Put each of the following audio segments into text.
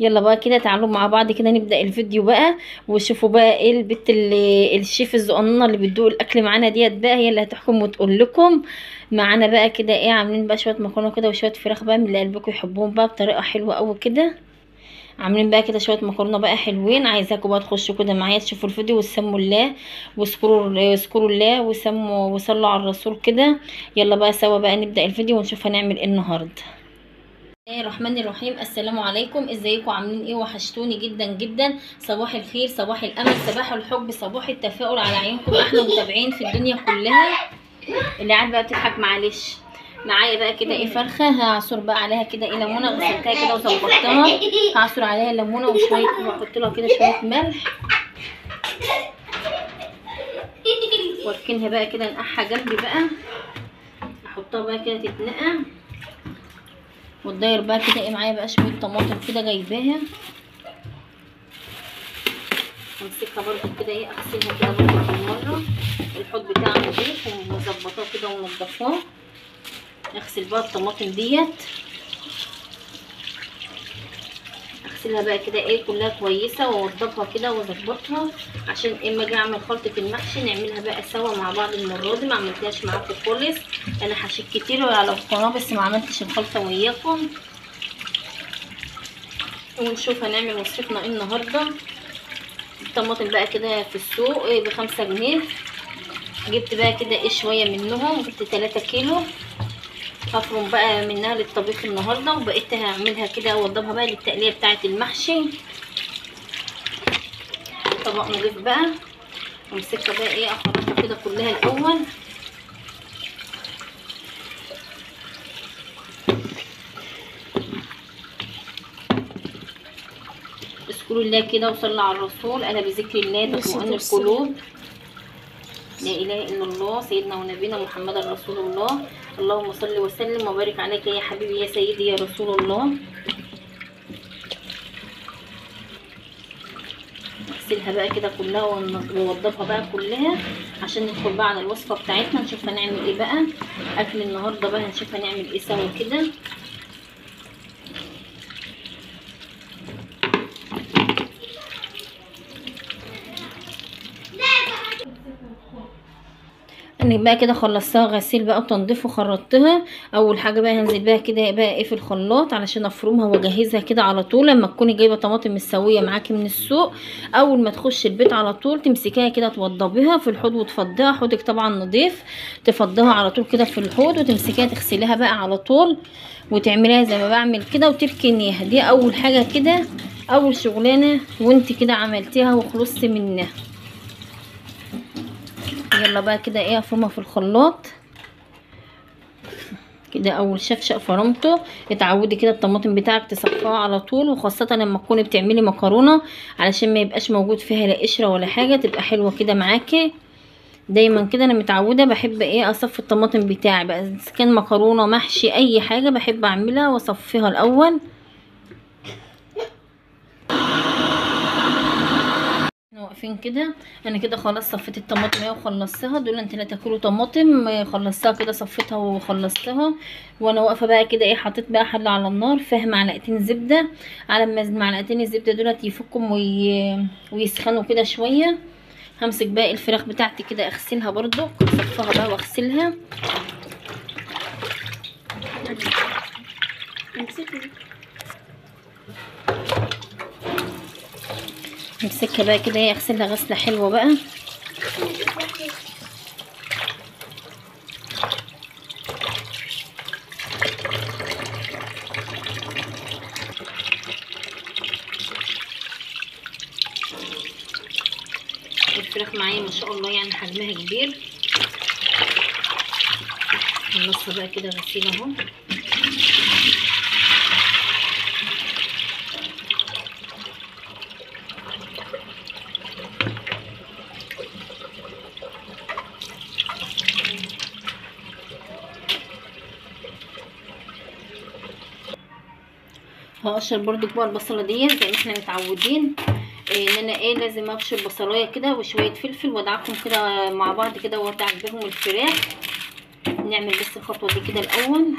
يلا بقى كده تعالوا مع بعض كده نبدأ الفيديو بقى، وشوفوا بقى ايه البت اللي الشيف الصغننه اللي بتدوق الاكل معانا ديت بقى، هي اللي هتحكم وتقول لكم. معانا بقى كده ايه، عاملين بقى شويه مكرونه كده وشويه فراخ بقى من اللي قلبكم يحبوهم بقى بطريقه حلوه قوي كده. عاملين بقى كده شويه مكرونه بقى حلوين، عايزاكم بقى تخشوا كده معايا تشوفوا الفيديو وتسموا الله واذكروا الله وسموا وصلوا على الرسول كده. يلا بقى سوا بقى نبدأ الفيديو ونشوف هنعمل ايه النهارده. بسم الله الرحمن الرحيم. السلام عليكم، ازيكم عاملين ايه؟ وحشتوني جدا جدا. صباح الخير، صباح الامل، صباح الحب، صباح التفاؤل على عيونكم احلى متابعين في الدنيا كلها. اللي قاعد بقى بتضحك معلش. معايا بقى كده ايه فرخه، هعصر بقى عليها كده ايه ليمونه، غسلتها كده وظبطتها. هعصر عليها ليمونه وشويه واحط لها كده شويه ملح واركنها بقى كده نقعها جنبي بقى. احطها بقى كده تتنقع وتداير بقى كده ايه معايا بقى شويه طماطم كده جايباها، امسكها برضو كده ايه اغسلها كده برضو بالمره. الحوض بتاعها نضيف ومظبطاه كده ومنضفاه. اغسل بقى الطماطم ديت، اغسلها بقى كده ايه كلها كويسه واوضبها كده واظبطها، عشان اما اجي اعمل خلطه المحشي نعملها بقى سوا مع بعض. المره دي ما عملتهاش معاكم خالص، انا حشيت كتير على القناه بس ما عملتش الخلطه وياكم. ونشوف هنعمل وصفتنا ايه النهارده. الطماطم بقى كده في السوق ايه ب5 جنيه، جبت بقى كده ايه شويه منهم، جبت 3 كيلو. هفرم بقى منها للطبيخ النهارده، وبقيت هعملها كده اوضبها بقى للتقليه بتاعه المحشي. طبق نضيف بقى، وامسكها بقى ايه اخرطها كده كلها الاول. اذكروا الله كده وصلوا على الرسول، الا بذكر الله تطمئن القلوب. لا اله الا الله سيدنا ونبينا محمد رسول الله. اللهم صل وسلم وبارك عليك يا حبيبي يا سيدي يا رسول الله. اغسلها بقى كده كلها واوضبها بقى كلها عشان ندخل بقى على الوصفه بتاعتنا، نشوف هنعمل ايه بقى. اكل النهارده بقى هنشوف هنعمل ايه سوا كده. انا بقى كده خلصتها غسيل بقى وتنظيف وخرطتها. اول حاجه بقى هنزل بقى كده بقى ايه في الخلاط علشان افرمها واجهزها كده على طول. لما تكوني جايبه طماطم متسويه معاكي من السوق، اول ما تخش البيت على طول تمسكيها كده توضبيها في الحوض وتفضيها، حوضك طبعا نظيف، تفضيها على طول كده في الحوض وتمسكيها تغسليها بقى على طول وتعمليها زي ما بعمل كده وتركنيها. دي اول حاجه كده، اول شغلانه وانت كده عملتيها وخلصتي منها. يلا بقى كده ايه افرمها في الخلاط كده. اول شفشق فرمته. اتعودي كده الطماطم بتاعك تصفيها على طول، وخاصه لما تكوني بتعملي مكرونه علشان ما يبقاش موجود فيها لا قشره ولا حاجه، تبقى حلوه كده معاكي. دايما كده انا متعوده بحب ايه اصفي الطماطم بتاعي بقى، اذا كان مكرونه محشي اي حاجه بحب اعملها واصفيها الاول. واقفين كده. انا كده خلاص صفيت الطماطم اهي وخلصتها. دول 3 كيلو طماطم خلصتها كده صفيتها وخلصتها. وانا واقفه بقى كده ايه حطيت بقى حله على النار فيها معلقتين زبده. على ما معلقتين الزبده دولت يفكوا ويسخنوا كده شويه، همسك بقى الفراخ بتاعتي كده اغسلها برضو، اصفها بقى واغسلها. امسكها بقى كده ايه اغسلها غسله حلوه بقى. الفراخ معايا ما شاء الله يعني حجمها كبير. خلصها بقى كده غسيل اهو. هقشر برضو بقى البصله ديت زي ما احنا متعودين ان انا ايه لازم ابشر بصلايه كده وشويه فلفل وادعكهم كده مع بعض كده وادعك بيهم الفراخ. نعمل بس الخطوه دي كده الاول.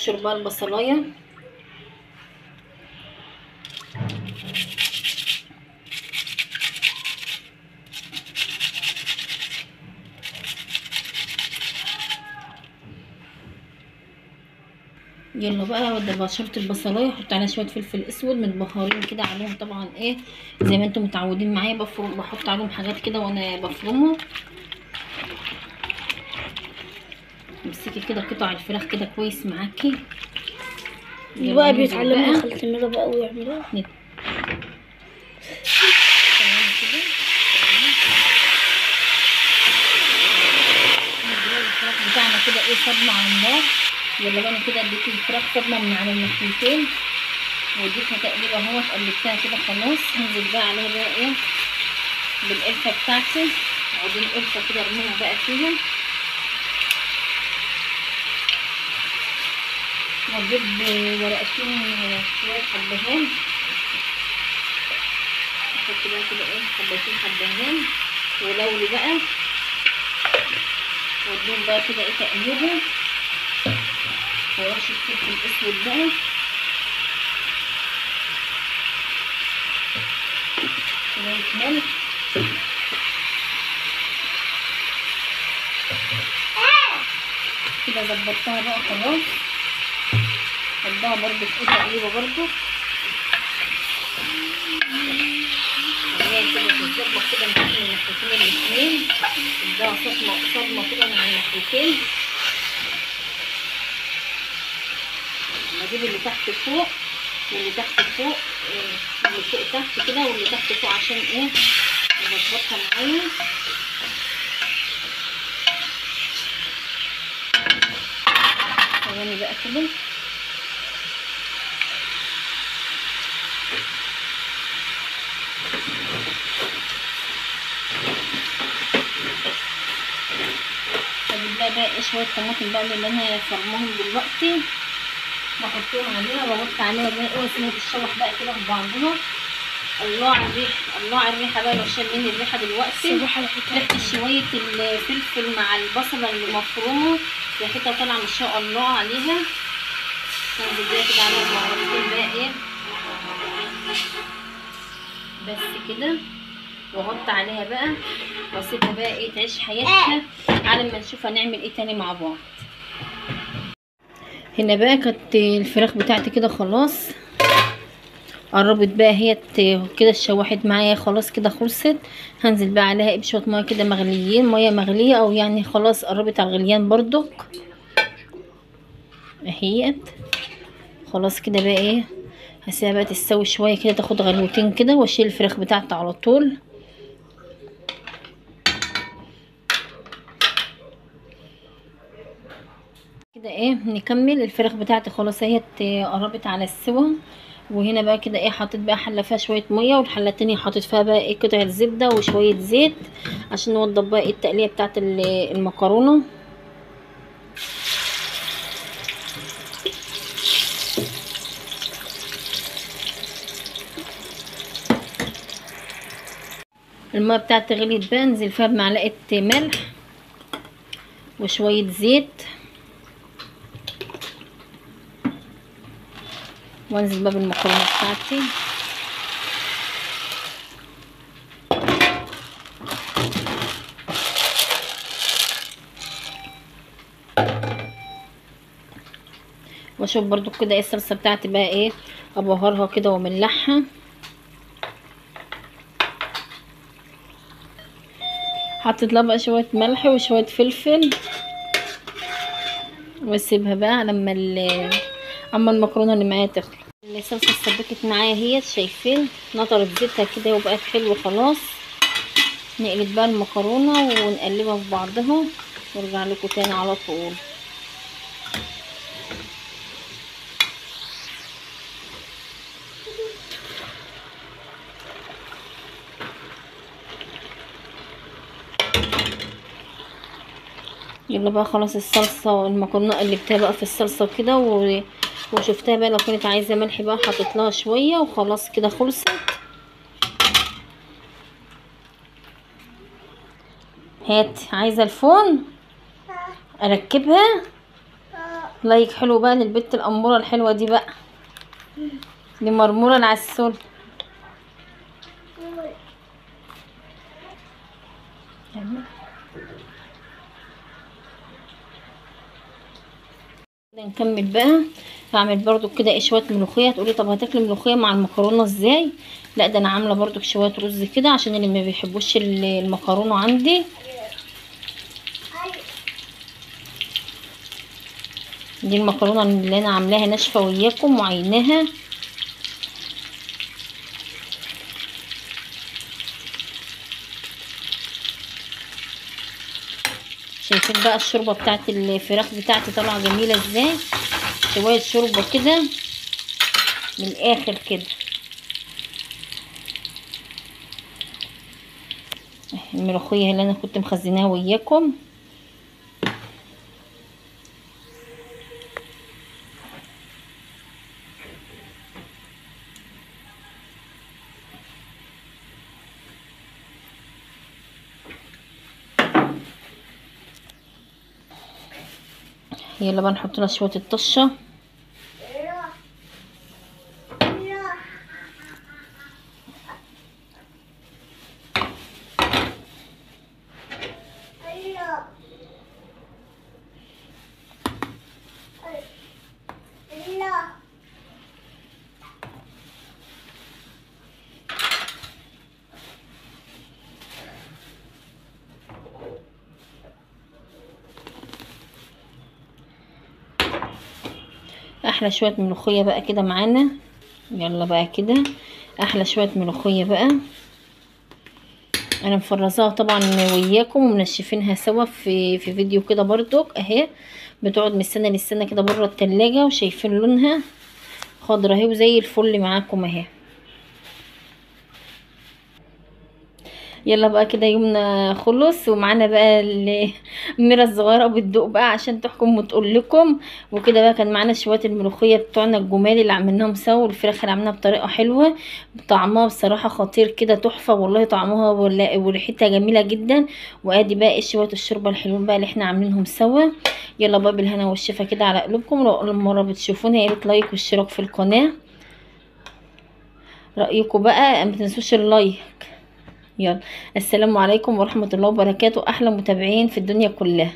ابشر بقى البصلايه. يلا بقى وده بشرت البصلايه، احط عليها شويه فلفل اسود متبهرين كده عليهم طبعا ايه زي ما انتم متعودين معايا، بحط عليهم حاجات كده وانا بفرمهم. امسكي كده قطع الفراخ كده كويس معاكي. بقى بيتعلموا يخلطوا بقى ويعملوا الفراخ بتاعنا كده ايه صدمه على النار. يلا بقى انا كده اديت الفراخ صدمه من على الناحيتين واديتها تقليبه اهوت، قلبتها كده خلاص. هنزل بقى عليها بقى ايه بالقرفه بتاعتي، عودين قرفه كده ارميها بقى فيها، واجيب ورقتين شويه حبهان، احط بقى كده ايه حبتين حبهان ولولي بقى، واديهم بقى كده ايه تقليبه، ورشه فلفل اسود بقى، شويه ملح، كده ظبطتها بقى خلاص. حطها برده في تقليبه برده، هي كده تتظبط كده من الناحيتين الاتنين، اديها صدمه كده من الناحيتين. اجيب اللي تحت فوق واللي تحت فوق، اللي فوق تحت كده واللي تحت فوق عشان ايه اظبطها معايا. ثواني بقى كده. اجيب بقى ايه شويه طماطم بقى اللي انا فرمهم دلوقتي واحطهم عليها واغطي عليها بقى ايه واسيبها تتشوح بقى كده في بعضها. الله على الريحه، الله على الريحه بقى، لو شامين الريحه دلوقتي ريحه شويه الفلفل مع البصله اللي مفرومه، ريحتها طالعه ما شاء الله عليها. هنزل بقى كده عليها بهاراتين بقى ايه بس كده، واغطي عليها بقى واسيبها بقى ايه تعيش حياتها على ما نشوف هنعمل ايه تاني مع بعض. هنا بقى كانت الفراخ بتاعتي كده خلاص قربت بقى، هي كده اتشوحت معايا خلاص كده خلصت. هنزل بقى عليها بشويه ميه كده مغليين، ميه مغليه او يعني خلاص قربت على الغليان برضك اهيت. خلاص كده بقى ايه هسيبها بقى تستوي شويه كده تاخد غلوتين كده، واشيل الفراخ بتاعتي على طول. كده ايه نكمل الفراخ بتاعتي خلاص اهي قربت على السوا. وهنا بقى كده ايه حطيت بقى حله فيها شويه ميه، والحله التانية حطيت فيها بقى ايه قطعه زبده وشويه زيت عشان نوضب بقى ايه التقليه بتاعت المكرونه. الميه بتاعتي غليت بقى، انزل فيها بمعلقه ملح وشويه زيت، وانزل بقى بالمكرونه بتاعتي. واشوف برضو كده ايه الصلصه بتاعتي بقى ايه ابهرها كده واملحها. حطيت لها بقى شويه ملح وشويه فلفل واسيبها بقى لما اما المكرونه اللي معايا تخلص. الصلصه اتسبكت معايا اهي شايفين نطرت زيتها كده وبقت حلوه خلاص. نقلب بقى المكرونه ونقلبها في بعضها وارجع لكم تاني على طول. يلا بقى خلاص الصلصه والمكرونه قلبتها بقى في الصلصه كده وشفتها بقى لو كنت عايزه ملح بقى حطيت لها شويه وخلاص كده خلصت. هات عايزه الفون اركبها. لايك حلو بقى للبت الاموره الحلوه دي بقى، لمرموره العسول. كده نكمل بقى. هعمل برضو كده شويه ملوخيه. تقولي طب هتاكلي ملوخيه مع المكرونه ازاي؟ لا ده انا عامله برضو شويه رز كده عشان اللي ما بيحبوش المكرونه عندي. دي المكرونه اللي انا عاملاها ناشفه وياكم وعيناها. شايفين بقى الشوربه بتاعت الفراخ بتاعتي طالعه جميله ازاي؟ شويه شوربه كده من الاخر كده. الملوخيه اللي انا كنت مخزناها وياكم. يلا بقى نحط لها شويه الطشه. احلى شويه ملوخيه بقى كده معانا. يلا بقى كده احلى شويه ملوخيه بقى. انا مفرزاها طبعا وياكم ومنشفينها سوا في فيديو كده برضو اهي. بتقعد من السنه للسنه كده بره التلاجة، وشايفين لونها خضرا اهي وزي الفل معاكم اهي. يلا بقى كده يومنا خلص، ومعانا بقى الميرة الصغيرة بتدوق بقى عشان تحكم وتقول لكم. وكده بقى كان معانا شوية الملوخية بتوعنا الجمال اللي عملناهم سوا، والفراخ اللي عملناها بطريقة حلوة. طعمها بصراحة خطير كده، تحفة والله طعمها وريحتها جميلة جدا. وادي بقى شوية الشوربة الحلوين بقى اللي احنا عاملينهم سوا. يلا بقى بالهنا والشفا كده على قلوبكم. لو اول مرة بتشوفونا يا ريت لايك واشتراك في القناة. رأيكم بقى ما تنسوش اللايك. يلا السلام عليكم ورحمة الله وبركاته. احلى متابعين في الدنيا كلها.